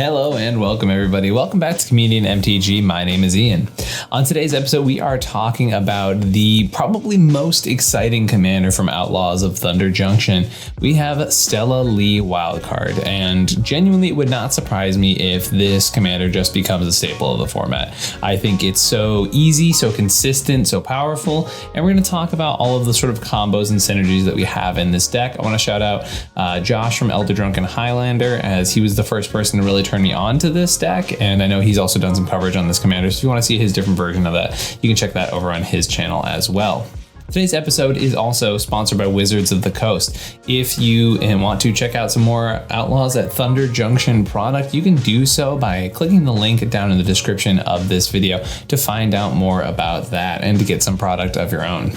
Hello and welcome everybody. Welcome back to Comedian MTG. My name is Ian. On today's episode, we are talking about the probably most exciting commander from Outlaws of Thunder Junction. We have Stella Lee wildcard, and genuinely it would not surprise me if this commander just becomes a staple of the format. I think it's so easy, so consistent, so powerful, and we're going to talk about all of the sort of combos and synergies that we have in this deck. I want to shout out Josh from Elder Drunken Highlander, as he was the first person to really turn me on to this deck, and I know he's also done some coverage on this commander, so if you want to see his different version of that, you can check that over on his channel as well. Today's episode is also sponsored by Wizards of the Coast. If you want to check out some more Outlaws at Thunder Junction product, you can do so by clicking the link down in the description of this video to find out more about that and to get some product of your own.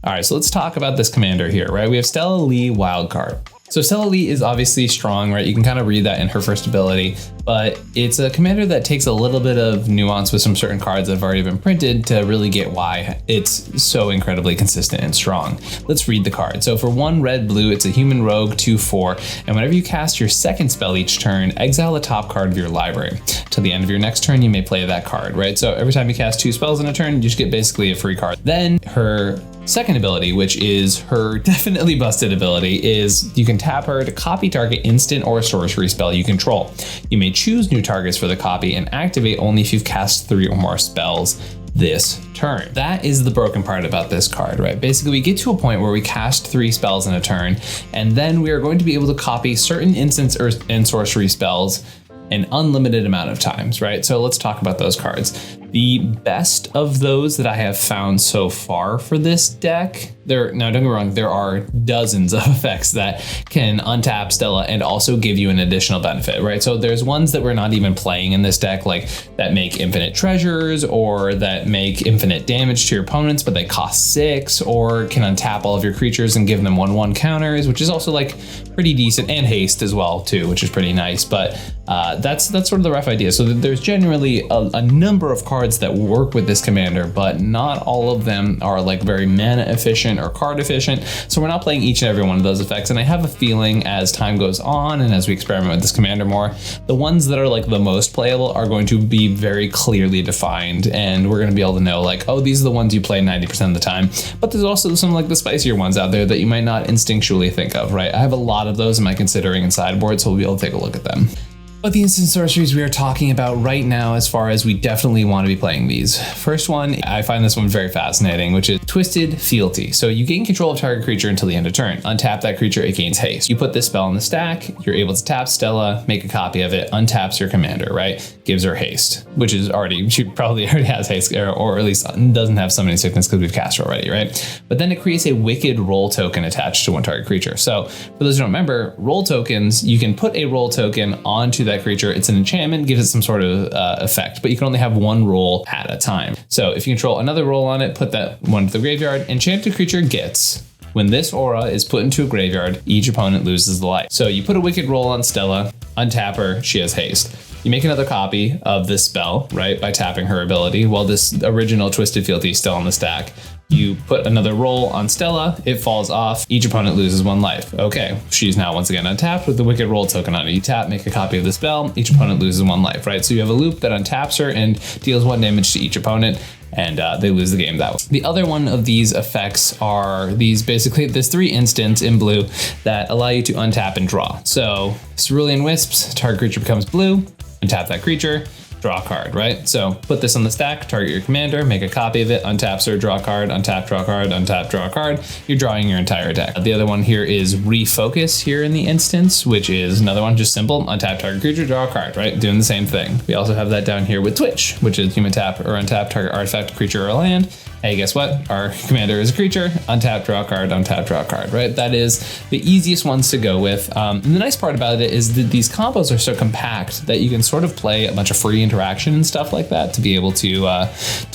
All right, so let's talk about this commander here, right? We have Stella Lee wildcard. So Stella Lee is obviously strong, right? You can kind of read that in her first ability, but it's a commander that takes a little bit of nuance with some certain cards that have already been printed to really get why it's so incredibly consistent and strong. Let's read the card. So for 1 red blue, it's a human rogue 2/4, and whenever you cast your second spell each turn, exile the top card of your library. Till the end of your next turn, you may play that card, right? So every time you cast 2 spells in a turn, you just get basically a free card. Then her second ability, which is her definitely busted ability, is you can tap her to copy target instant or sorcery spell you control. You may choose new targets for the copy and activate only if you've cast 3 or more spells this turn. That is the broken part about this card, right? Basically, we get to a point where we cast 3 spells in a turn, and then we are going to be able to copy certain instants and sorcery spells an unlimited amount of times, right? So let's talk about those cards. The best of those that I have found so far for this deck, now don't get me wrong, there are dozens of effects that can untap Stella and also give you an additional benefit, right? So there's ones that we're not even playing in this deck, like that make infinite treasures or that make infinite damage to your opponents, but they cost 6, or can untap all of your creatures and give them 1/1 counters, which is also like pretty decent, and haste as well too, which is pretty nice. But that's sort of the rough idea. So there's generally a number of cards that work with this commander, but not all of them are like very mana efficient or card efficient. So we're not playing each and every one of those effects. And I have a feeling as time goes on and as we experiment with this commander more, the ones that are like the most playable are going to be very clearly defined. And we're going to be able to know like, oh, these are the ones you play 90% of the time. But there's also some like the spicier ones out there that you might not instinctually think of, right? I have a lot of those in my considering and sideboard, so we'll be able to take a look at them. But the instant sorceries we are talking about right now, as far as we definitely want to be playing these. First one, I find this one very fascinating, which is Twisted Fealty. So you gain control of target creature until the end of turn. Untap that creature, it gains haste. You put this spell in the stack, you're able to tap Stella, make a copy of it, untaps your commander, right? Gives her haste, which is she probably already has haste, or at least doesn't have summoning sickness because we've cast her already, right? But then it creates a wicked roll token attached to one target creature. So for those who don't remember, roll tokens, you can put a roll token onto that creature. It's an enchantment, gives it some sort of effect, but you can only have 1 roll at a time. So if you control another roll on it, put that one to the graveyard. Enchanted creature gets, when this aura is put into a graveyard, each opponent loses the life. So you put a wicked roll on Stella, untap her, she has haste. You make another copy of this spell, right, by tapping her ability, while this original Twisted Fealty is still on the stack. You put another roll on Stella, it falls off, each opponent loses 1 life. Okay, she's now once again untapped with the wicked roll token on it. You tap, make a copy of the spell, each opponent loses 1 life, right? So you have a loop that untaps her and deals 1 damage to each opponent, and they lose the game that way. The other one of these effects are there's 3 instants in blue that allow you to untap and draw. So Cerulean Wisps, target creature becomes blue, untap that creature, draw a card, right? So put this on the stack, target your commander, make a copy of it, untaps her, draw a card, untap, draw a card, untap, draw a card. You're drawing your entire deck. The other one here is Refocus here in the instance, which is another one, just simple, untap target creature, draw a card, right? Doing the same thing. We also have that down here with Twitch, which is human tap or untap target artifact, creature, or land. Hey, guess what? Our commander is a creature, untap, draw a card, untap, draw a card, right? That is the easiest ones to go with. And the nice part about it is that these combos are so compact that you can sort of play a bunch of free interaction and stuff like that to be able to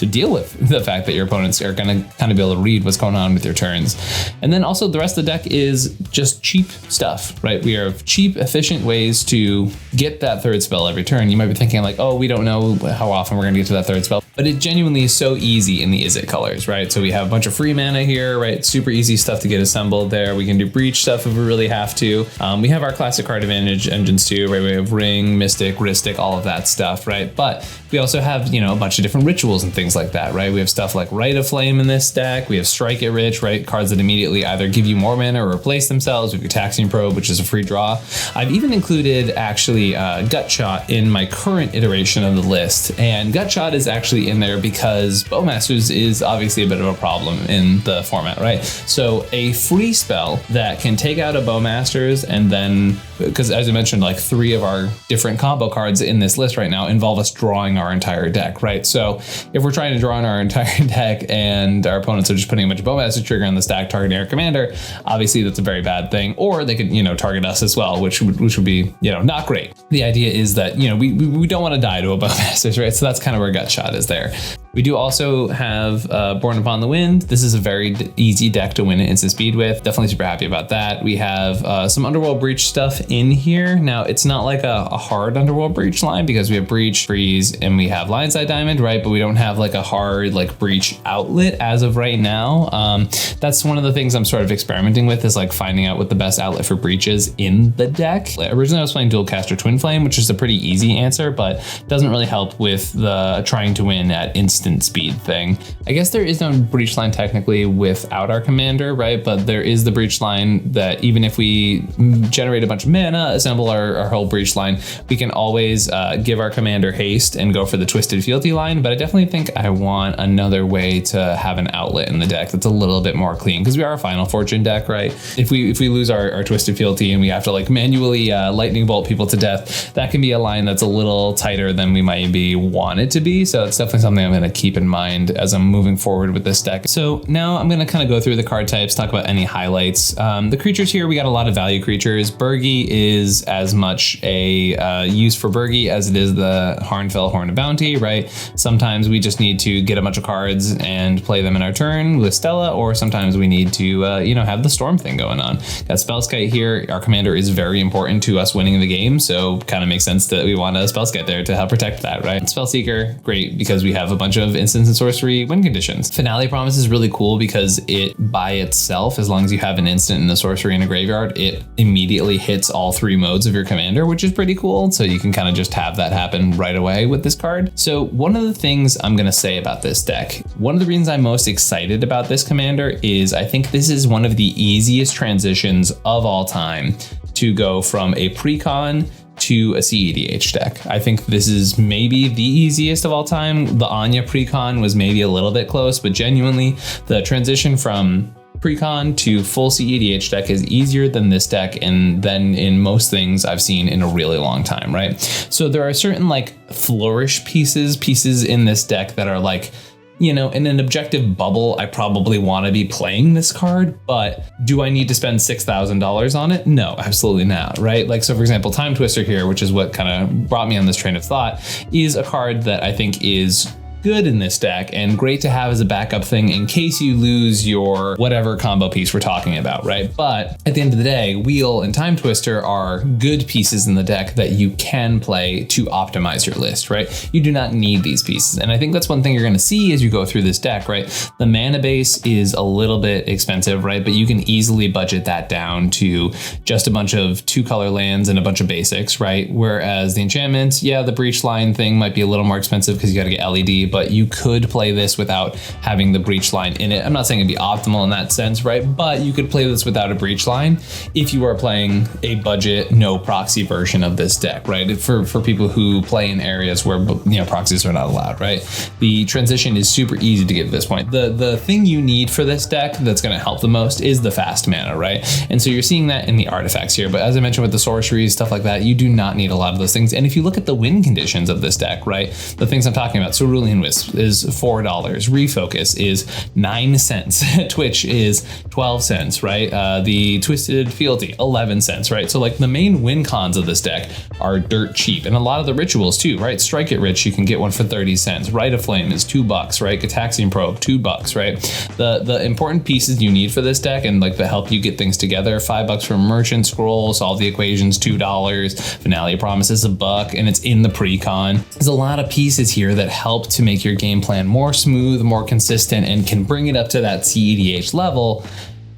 deal with the fact that your opponents are going to kind of be able to read what's going on with your turns. And then also the rest of the deck is just cheap stuff, right? We have cheap, efficient ways to get that 3rd spell every turn. You might be thinking like, oh, we don't know how often we're going to get to that 3rd spell. but it genuinely is so easy in the Is It colors, right? So we have a bunch of free mana here, right? Super easy stuff to get assembled there. We can do breach stuff if we really have to. We have our classic card advantage engines too, right? We have Ring, Mystic, Ristic, all of that stuff, right? But we also have, you know, a bunch of different rituals and things like that, right? We have stuff like Rite of Flame in this deck. We have Strike It Rich, right? Cards that immediately either give you more mana or replace themselves. We have Taxiing Probe, which is a free draw. I've even included actually Gut Shot in my current iteration of the list. And Gut Shot is actually in there because Bowmasters is obviously a bit of a problem in the format, right? So a free spell that can take out a Bowmasters and then, because as I mentioned, like 3 of our different combo cards in this list right now involve us drawing our entire deck, right? So if we're trying to draw on our entire deck and our opponents are just putting a bunch of Bowmaster trigger on the stack targeting our commander, obviously that's a very bad thing. Or they could, you know, target us as well, which would be, you know, not great. The idea is that, you know, we don't want to die to a Bowmasters, right? So that's kind of where Gut Shot is there. We do also have Born Upon the Wind. This is a very easy deck to win at instant speed with. Definitely super happy about that. We have some Underworld Breach stuff in here. Now, it's not like a hard Underworld Breach line because we have Breach, Freeze, and we have Lionside Diamond, right? But we don't have like a hard like Breach outlet as of right now. That's one of the things I'm sort of experimenting with, is like finding out what the best outlet for Breach is in the deck. Originally, I was playing Dualcaster Twin Flame, which is a pretty easy answer, but doesn't really help with the trying to win at instant speed thing. I guess there is no breach line technically without our commander, right? But there is the breach line that even if we generate a bunch of mana, assemble our whole breach line, we can always give our commander haste and go for the Twisted Fealty line. But I definitely think I want another way to have an outlet in the deck that's a little bit more clean, because we are a Final Fortune deck, right? If we lose our Twisted Fealty and we have to like manually lightning bolt people to death, that can be a line that's a little tighter than we might be want it to be. So it's definitely something I'm going to keep in mind as I'm moving forward with this deck. So now I'm going to kind of go through the card types, talk about any highlights. The creatures here, we got a lot of value creatures. Burgi is as much a use for Burgi as it is the Harnfell Horn of Bounty, right? Sometimes we just need to get a bunch of cards and play them in our turn with Stella, or sometimes we need to, you know, have the Storm thing going on. Got Spellskite here. Our commander is very important to us winning the game, so kind of makes sense that we want a Spellskite there to help protect that, right? Spellseeker, great, because we have a bunch of instants and sorcery win conditions. Finale Promise is really cool because it by itself, as long as you have an instant and a sorcery in a graveyard, it immediately hits all 3 modes of your commander, which is pretty cool. So you can kind of just have that happen right away with this card. So one of the things I'm going to say about this deck, one of the reasons I'm most excited about this commander is I think this is one of the easiest transitions of all time to go from a Precon to a cEDH deck. I think this is maybe the easiest of all time. The Anya Precon was maybe a little bit close, but genuinely the transition from Precon to full cEDH deck is easier than this deck and than in most things I've seen in a really long time, right? So there are certain like flourish pieces in this deck that are like, you know, in an objective bubble, I probably want to be playing this card, but do I need to spend $6,000 on it? No, absolutely not, right? Like, so for example, Time Twister here, which is what kind of brought me on this train of thought, is a card that I think is good in this deck and great to have as a backup thing in case you lose your whatever combo piece we're talking about, right? But at the end of the day, Wheel and Time Twister are good pieces in the deck that you can play to optimize your list, right? You do not need these pieces. And I think that's one thing you're going to see as you go through this deck, right? The mana base is a little bit expensive, right? But you can easily budget that down to just a bunch of 2-color lands and a bunch of basics, right? Whereas the enchantments, yeah, the breach line thing might be a little more expensive because you got to get LED, but you could play this without having the breach line in it. I'm not saying it'd be optimal in that sense, right? But you could play this without a breach line if you are playing a budget, no proxy version of this deck, right? For people who play in areas where, you know, proxies are not allowed, right? The transition is super easy to get to this point. The thing you need for this deck that's going to help the most is the fast mana, right? And so you're seeing that in the artifacts here. But as I mentioned with the sorceries, stuff like that, you do not need a lot of those things. And if you look at the win conditions of this deck, right? The things I'm talking about, Cerulean Wisp is $4, Refocus is 9 cents, Twitch is 12 cents, right? The Twisted Fealty, 11 cents, right? So like the main win cons of this deck are dirt cheap, and a lot of the rituals too, right? Strike It Rich, you can get one for 30 cents. Rite of Flame is $2, right? Gataxian Probe, $2, right? The important pieces you need for this deck and like to help you get things together, $5 for Merchant Scroll, Solve the Equations, $2, Finale Promise is $1, and it's in the Precon. There's a lot of pieces here that help to make your game plan more smooth, more consistent, and can bring it up to that cEDH level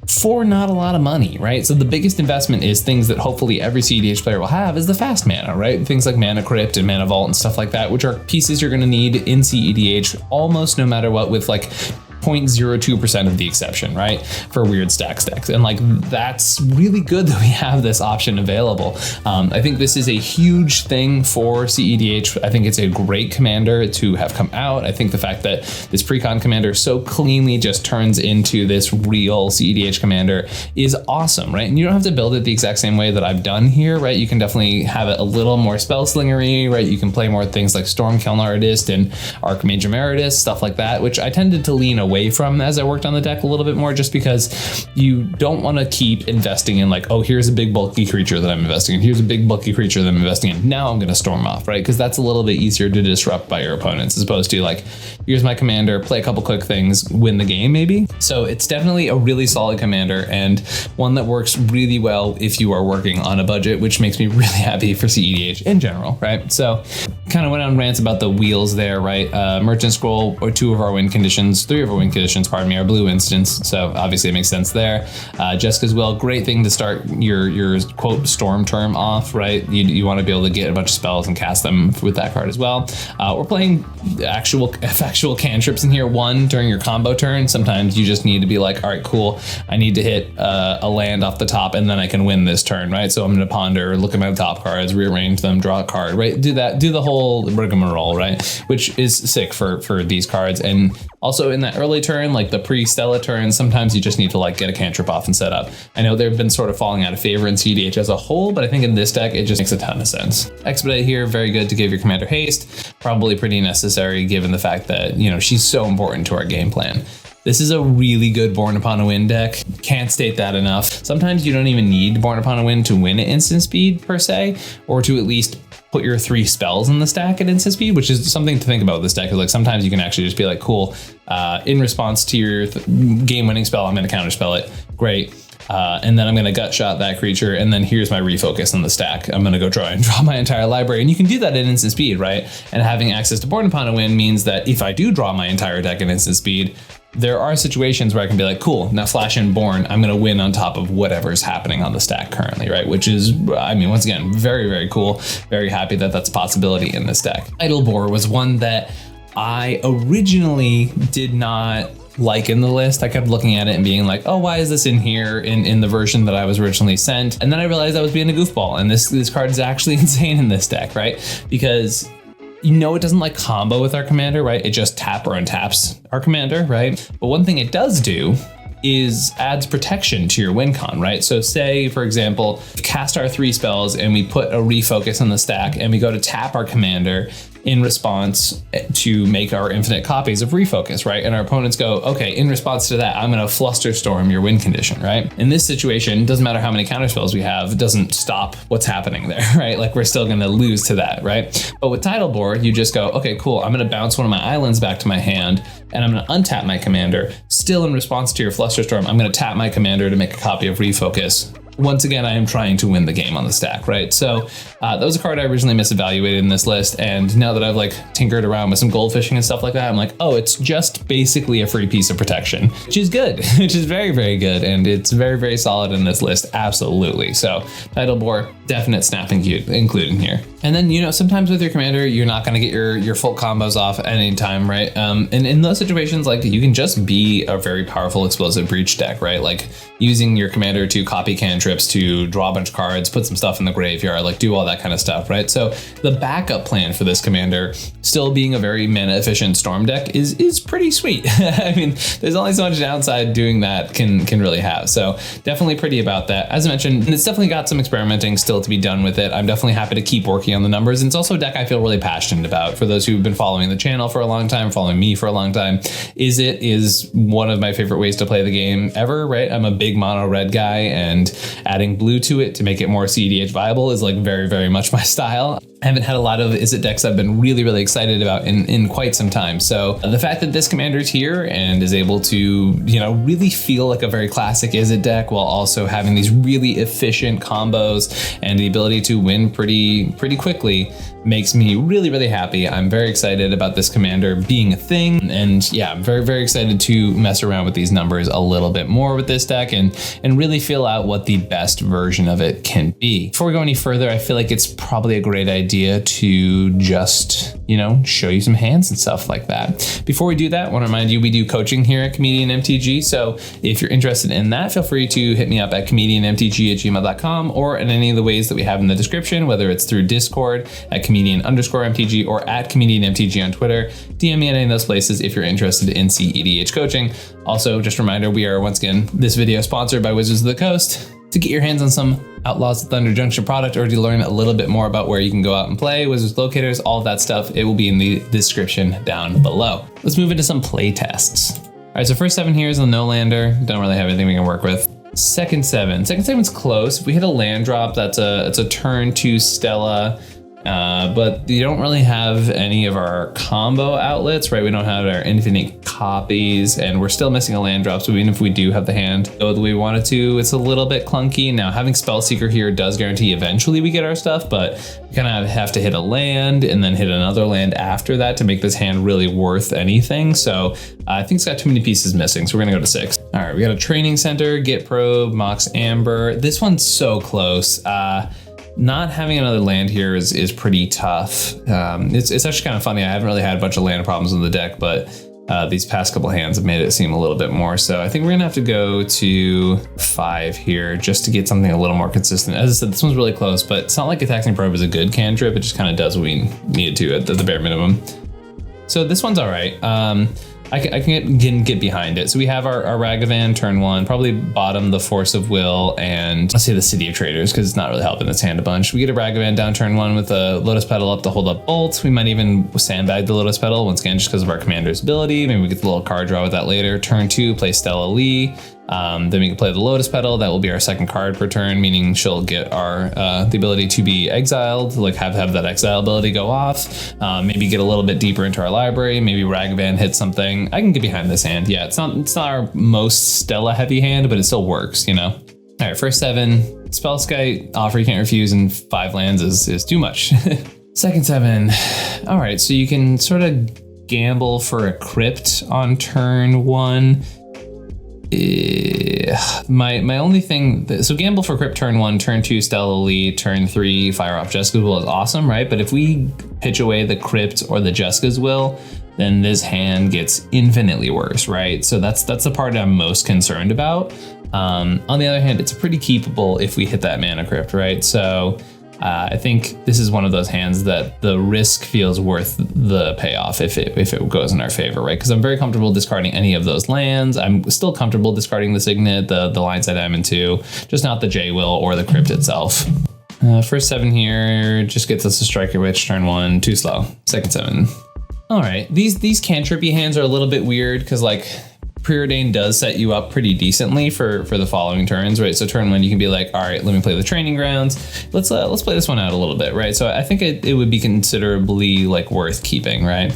for not a lot of money, right? So the biggest investment is things that hopefully every cEDH player will have is the fast mana, right? Things like Mana Crypt and Mana Vault and stuff like that, which are pieces you're gonna need in cEDH almost no matter what, with like 0.02% of the exception, right? For weird stack decks. And like, that's really good that we have this option available. I think this is a huge thing for cEDH. I think it's a great commander to have come out. I think the fact that this Precon Commander so cleanly just turns into this real cEDH commander is awesome, right? And you don't have to build it the exact same way that I've done here, right? You can definitely have it a little more spell slingery, right? You can play more things like Stormkiln Artist and Archmage Emeritus, stuff like that, which I tended to lean away from as I worked on the deck a little bit more, just because you don't want to keep investing in like, oh, here's a big bulky creature that I'm investing in, here's a big bulky creature that I'm investing in, now I'm going to storm off, right? Because that's a little bit easier to disrupt by your opponents, as opposed to like, here's my commander, play a couple quick things, win the game maybe. So it's definitely a really solid commander, and one that works really well if you are working on a budget, which makes me really happy for cEDH in general, right? So kind of went on rants about the wheels there, right? Merchant Scroll, or 2 of our win conditions, 3 of our win conditions, pardon me, are blue instants. So obviously it makes sense there. Jessica's Will, great thing to start your quote storm term off, right? You want to be able to get a bunch of spells and cast them with that card as well. We're playing actual cantrips in here. 1 during your combo turn. Sometimes you just need to be like, all right, cool, I need to hit a land off the top and then I can win this turn, right? So I'm going to ponder, look at my top cards, rearrange them, draw a card, right? Do the whole rigmarole, right? Which is sick for these cards. And also in that early turn, like the pre-Stella turn, sometimes you just need to like get a cantrip off and set up. I know they've been sort of falling out of favor in cEDH as a whole, but I think in this deck, it just makes a ton of sense. Expedite here, very good to give your commander haste, probably pretty necessary given the fact that, you know, she's so important to our game plan. This is a really good Born Upon a Wind deck. Can't state that enough. Sometimes you don't even need Born Upon a Wind to win at instant speed per se, or to at least put your 3 spells in the stack at instant speed, which is something to think about with this deck. Is like sometimes you can actually just be like, cool, in response to your game-winning spell, I'm going to counterspell it. Great. And then I'm going to gut shot that creature, and then here's my refocus on the stack. I'm going to go draw my entire library, and you can do that at instant speed, right? And having access to Born Upon a Wind means that if I do draw my entire deck at instant speed, there are situations where I can be like, cool, now flash in Born, I'm going to win on top of whatever's happening on the stack currently, right? Which is, I mean, once again, very, very cool. Very happy that that's a possibility in this deck. Idlebore was one that I originally did not like in the list. I kept looking at it and being like, oh, why is this in here in the version that I was originally sent? And then I realized I was being a goofball, and this card is actually insane in this deck, right? Because you know, it doesn't like combo with our commander, right? It just tap or untaps our commander, right? But one thing it does do is adds protection to your win con, right? So say, for example, cast our 3 spells and we put a refocus on the stack and we go to tap our commander in response to make our infinite copies of refocus, right? And our opponents go, okay, in response to that, I'm going to flusterstorm your win condition, right? In this situation, doesn't matter how many counterspells we have, it doesn't stop what's happening there, right? Like we're still going to lose to that, right? But with Tidalbore, you just go, okay, cool, I'm going to bounce one of my islands back to my hand and I'm going to untap my commander. Still in response to your flusterstorm, I'm going to tap my commander to make a copy of refocus. Once again, I am trying to win the game on the stack, right? So that was a card I originally misevaluated in this list. And now that I've like tinkered around with some goldfishing and stuff like that, I'm like, oh, it's just basically a free piece of protection, which is good, which is very, very good. And it's very, very solid in this list. Absolutely. So Tidalbore, definite snapping included in here. And then, you know, sometimes with your commander, you're not going to get your full combos off at any time, right? And in those situations, like you can just be a very powerful explosive breach deck, right? Like using your commander to copy cantrips, to draw a bunch of cards, put some stuff in the graveyard, like do all that kind of stuff, right? So the backup plan for this commander, still being a very mana efficient storm deck, is pretty sweet. I mean, there's only so much downside doing that can really have. So definitely pretty about that. As I mentioned, it's definitely got some experimenting still to be done with it. I'm definitely happy to keep working on the numbers. And it's also a deck I feel really passionate about. For those who've been following the channel for a long time, following me for a long time, is one of my favorite ways to play the game ever, right? I'm a big mono red guy, and adding blue to it to make it more cEDH viable is like very, very much my style. I haven't had a lot of Izzet decks I've been really, really excited about in quite some time. So the fact that this commander's here and is able to, you know, really feel like a very classic Izzet deck while also having these really efficient combos and the ability to win pretty quickly makes me really, really happy. I'm very excited about this commander being a thing. And yeah, I'm very, very excited to mess around with these numbers a little bit more with this deck and really feel out what the best version of it can be. Before we go any further, I feel like it's probably a great idea to just, you know, show you some hands and stuff like that. Before we do that, I want to remind you, we do coaching here at Comedian MTG. So if you're interested in that, feel free to hit me up at comedianmtg@gmail.com or in any of the ways that we have in the description, whether it's through Discord at comedian_MTG or at comedianMTG on Twitter. DM me at any of those places if you're interested in cEDH coaching. Also, just a reminder, we are once again, this video sponsored by Wizards of the Coast. To get your hands on some Outlaws of Thunder Junction product or to learn a little bit more about where you can go out and play, Wizards locators, all of that stuff, it will be in the description down below. Let's move into some play tests. All right, so first 7 here is a no-lander. Don't really have anything we can work with. Second 7's close. If we hit a land drop, it's a turn 2 Stella. But you don't really have any of our combo outlets, right? We don't have our infinite copies and we're still missing a land drop. So even if we do have the hand go the way we want it to, it's a little bit clunky. Now having Spellseeker here does guarantee eventually we get our stuff, but we kind of have to hit a land and then hit another land after that to make this hand really worth anything. So I think it's got too many pieces missing. So we're gonna go to 6. All right, we got a Training Center, Git Probe, Mox Amber. This one's so close. Not having another land here is pretty tough. It's actually kind of funny. I haven't really had a bunch of land problems in the deck, but these past couple hands have made it seem a little bit more. So I think we're gonna have to go to 5 here just to get something a little more consistent. As I said, this one's really close, but it's not like Taxing Probe is a good cantrip. It just kind of does what we need it to at the bare minimum. So this one's all right. I can get behind it. So we have our Ragavan turn 1, probably bottom the Force of Will and let's say the City of Traders because it's not really helping this hand a bunch. We get a Ragavan down turn 1 with a Lotus Petal up to hold up Bolt. We might even sandbag the Lotus Petal once again just because of our commander's ability. Maybe we get the little card draw with that later. Turn 2, play Stella Lee. Then we can play the Lotus Petal. That will be our second card per turn, meaning she'll get our the ability to be exiled, like have that exile ability go off. Maybe get a little bit deeper into our library. Maybe Ragavan hits something. I can get behind this hand. Yeah, it's not our most Stella heavy hand, but it still works, you know. All right, first 7, Spellskite, offer you can't refuse, and 5 lands is too much. Second 7, all right, so you can sort of gamble for a Crypt on turn 1. My only thing, so gamble for Crypt turn 1, turn 2 Stella Lee, turn 3 Fire Off Jessica's Will is awesome, right? But if we pitch away the Crypt or the Jessica's Will, then this hand gets infinitely worse, right? So that's the part I'm most concerned about. On the other hand, it's pretty keepable if we hit that Mana Crypt, right? So I think this is one of those hands that the risk feels worth the payoff if it goes in our favor, right? Because I'm very comfortable discarding any of those lands. I'm still comfortable discarding the Signet, the Lineside Diamond 2, just not the J-Will or the Crypt itself. First 7 here just gets us a Striker Witch turn 1, too slow. Second 7. All right, these cantrippy hands are a little bit weird because like Preordain does set you up pretty decently for the following turns, right? So turn 1, you can be like, all right, let me play the Training Grounds. Let's play this one out a little bit, right? So I think it would be considerably like worth keeping, right?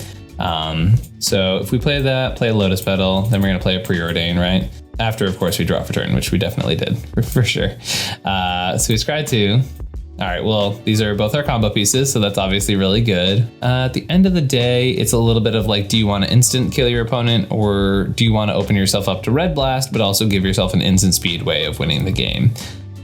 So if we play that, play a Lotus Petal, then we're gonna play a Preordain, right? After, of course, we draw for turn, which we definitely did for sure. So we scry 2. All right, well, these are both our combo pieces, so that's obviously really good. At the end of the day, it's a little bit of like, do you want to instant kill your opponent or do you want to open yourself up to Red Blast, but also give yourself an instant speed way of winning the game?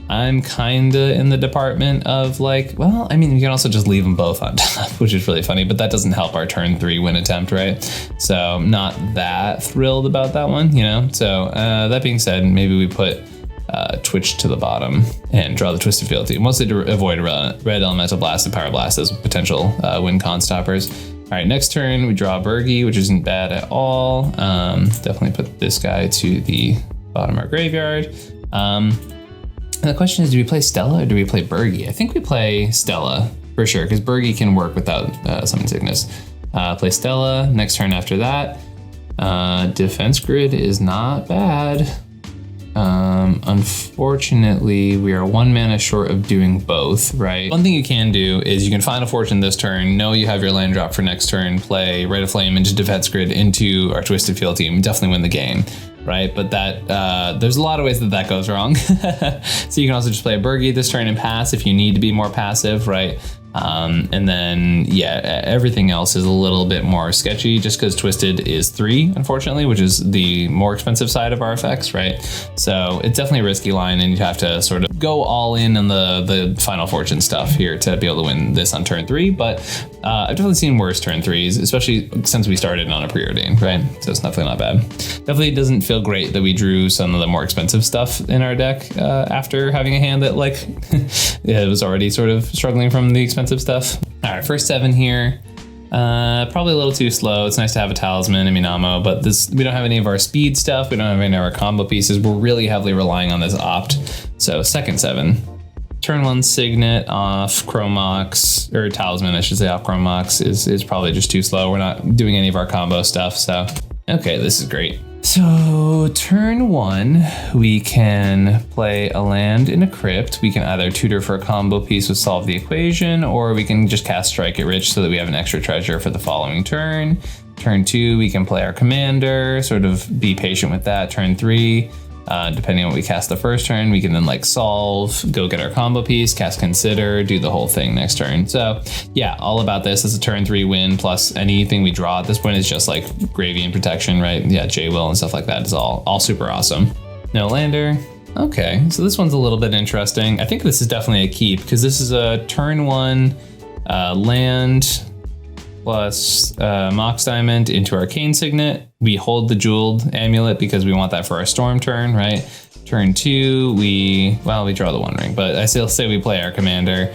I'm kind of in the department of like, well, I mean, you can also just leave them both on top, which is really funny, but that doesn't help our turn 3 win attempt, right? So I'm not that thrilled about that one, you know? So that being said, maybe we put Twitch to the bottom and draw the Twisted Fealty, mostly to avoid Red Elemental Blast and Power Blast as potential win con stoppers. All right, next turn we draw Bergie, which isn't bad at all. Definitely put this guy to the bottom of our graveyard. And the question is, do we play Stella or do we play Bergie? I think we play Stella for sure, because Bergie can work without Summon Sickness. Play Stella, next turn after that. Defense Grid is not bad. Unfortunately, we are 1 mana short of doing both, right? One thing you can do is you can find a fortune this turn, know you have your land drop for next turn, play Rite of Flame into Defense Grid into our Twisted Field team, definitely win the game, right? But that there's a lot of ways that goes wrong. So you can also just play a Burgie this turn and pass if you need to be more passive, right? And then, yeah, everything else is a little bit more sketchy just because Twisted is 3, unfortunately, which is the more expensive side of our effects, right? So it's definitely a risky line and you have to sort of go all in on the Final Fortune stuff here to be able to win this on turn 3. But I've definitely seen worse turn 3s, especially since we started on a preordained, right? So it's definitely not bad. Definitely doesn't feel great that we drew some of the more expensive stuff in our deck after having a hand that like it was already sort of struggling from the expensive stuff. All right, first 7 here. Probably a little too slow. It's nice to have a Talisman and Minamo, but we don't have any of our speed stuff. We don't have any of our combo pieces. We're really heavily relying on this opt. So second 7. Turn 1 Signet off Chromox, or Talisman, I should say, off Chromox is probably just too slow. We're not doing any of our combo stuff, so okay, this is great. So turn 1, we can play a land in a crypt. We can either tutor for a combo piece with Solve the Equation, or we can just cast Strike It Rich so that we have an extra treasure for the following turn. Turn 2, we can play our commander, sort of be patient with that. Turn 3, depending on what we cast the first turn, we can then like solve, go get our combo piece, cast Consider, do the whole thing next turn. So yeah, all about this. It's a turn 3 win, plus anything we draw at this point is just like gravy and protection, right? Yeah, J-Will and stuff like that is all super awesome. No lander. Okay, so this one's a little bit interesting. I think this is definitely a keep because this is a turn 1 land plus Mox Diamond into Arcane Signet. We hold the Jeweled Amulet because we want that for our Storm turn, right? Turn 2, we draw the One Ring, but I still say we play our commander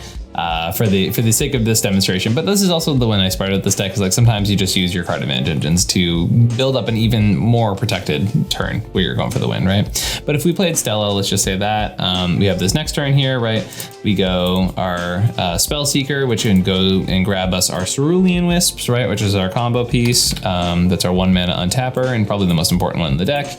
for the sake of this demonstration. But this is also the one I started this deck, is like sometimes you just use your card advantage engines to build up an even more protected turn where you're going for the win, right? But if we played Stella, let's just say that we have this next turn here, right? We go our Spell Seeker, which can go and grab us our Cerulean Wisps, right? Which is our combo piece. That's our 1 mana untapper and probably the most important one in the deck.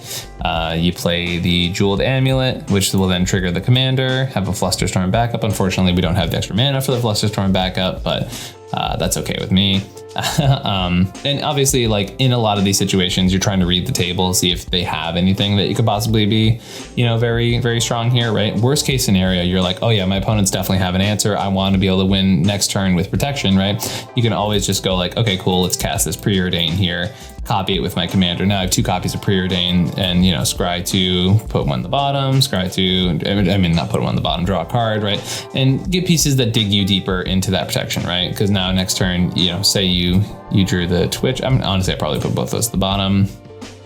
You play the Jeweled Amulet, which will then trigger the commander, have a Flusterstorm backup. Unfortunately, we don't have the extra mana for the Flusterstorm backup, but that's okay with me. And obviously, like in a lot of these situations, you're trying to read the table, see if they have anything that you could possibly be, very, very strong here, right? Worst case scenario, you're like, oh yeah, my opponents definitely have an answer. I want to be able to win next turn with protection, right? You can always just go like, okay, cool, let's cast this Preordain here, copy it with my commander. Now I have 2 copies of Preordain and, scry 2, put 1 on the bottom, scry 2, not put 1 on the bottom, draw a card, right? And get pieces that dig you deeper into that protection, right? Because now next turn, say you drew the Twitch. Honestly, I probably put both those at the bottom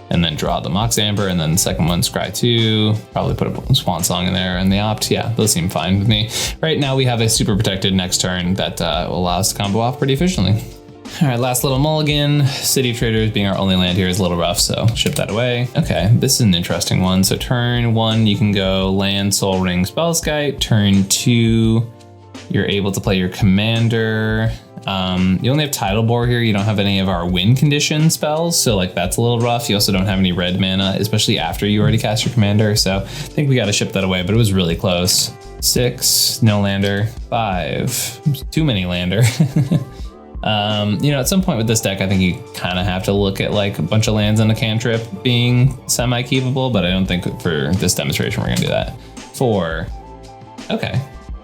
and then draw the Mox Amber, and then the second one, scry 2, probably put a Swan Song in there and the opt. Yeah, those seem fine with me. Right now we have a super protected next turn that will allow us to combo off pretty efficiently. All right, last little mulligan. City of Traders being our only land here is a little rough, so ship that away. Okay, this is an interesting one. So turn 1, you can go land, Soul Ring, Spellskite. Turn 2, you're able to play your commander. You only have Tidal Bore here. You don't have any of our win condition spells, so like that's a little rough. You also don't have any red mana, especially after you already cast your commander. So I think we got to ship that away, but it was really close. 6, no lander. 5, too many lander. At some point with this deck, I think you kind of have to look at like a bunch of lands and a cantrip being semi-keepable, but I don't think for this demonstration we're gonna do that. 4, okay.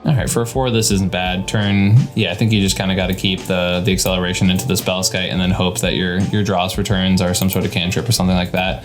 All right, for 4, this isn't bad. Turn, I think you just kind of got to keep the acceleration into the Spellskite and then hope that your draws for turns are some sort of cantrip or something like that.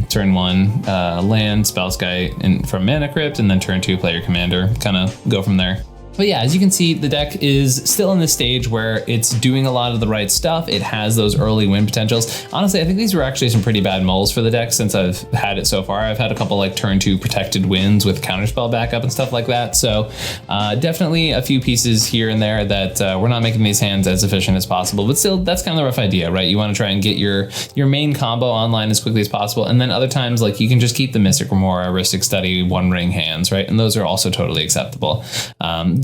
Turn 1, land, Spellskite from Mana Crypt, and then turn 2, play your commander. Kind of go from there. But yeah, as you can see, the deck is still in this stage where it's doing a lot of the right stuff. It has those early win potentials. Honestly, I think these were actually some pretty bad mulls for the deck since I've had it so far. I've had a couple like turn 2 protected wins with counterspell backup and stuff like that. So definitely a few pieces here and there that we're not making these hands as efficient as possible, but still that's kind of the rough idea, right? You want to try and get your main combo online as quickly as possible. And then other times, like you can just keep the Mystic Remora, Aristic Study, One Ring hands, right? And those are also totally acceptable.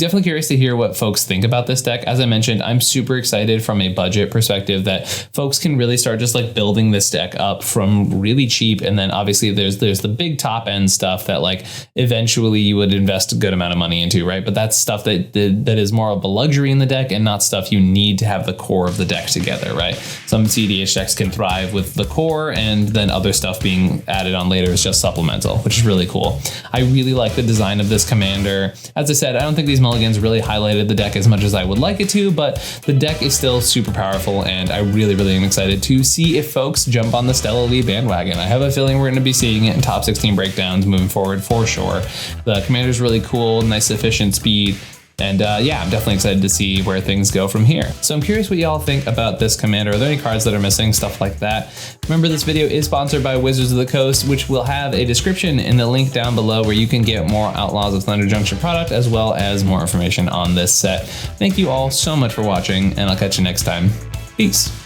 definitely curious to hear what folks think about this deck. As I mentioned, I'm super excited from a budget perspective that folks can really start just like building this deck up from really cheap. And then obviously there's the big top end stuff that like eventually you would invest a good amount of money into, right? But that's stuff that is more of a luxury in the deck and not stuff you need to have the core of the deck together, right? Some cEDH decks can thrive with the core, and then other stuff being added on later is just supplemental, which is really cool. I really like the design of this commander. As I said, I don't think these mulligans really highlighted the deck as much as I would like it to, but the deck is still super powerful, and I really am excited to see if folks jump on the Stella Lee bandwagon. I have a feeling we're going to be seeing it in top 16 breakdowns moving forward for sure. The commander's really cool, nice efficient speed. And yeah, I'm definitely excited to see where things go from here. So I'm curious what y'all think about this commander. Are there any cards that are missing? Stuff like that. Remember, this video is sponsored by Wizards of the Coast, which will have a description in the link down below where you can get more Outlaws of Thunder Junction product, as well as more information on this set. Thank you all so much for watching, and I'll catch you next time. Peace.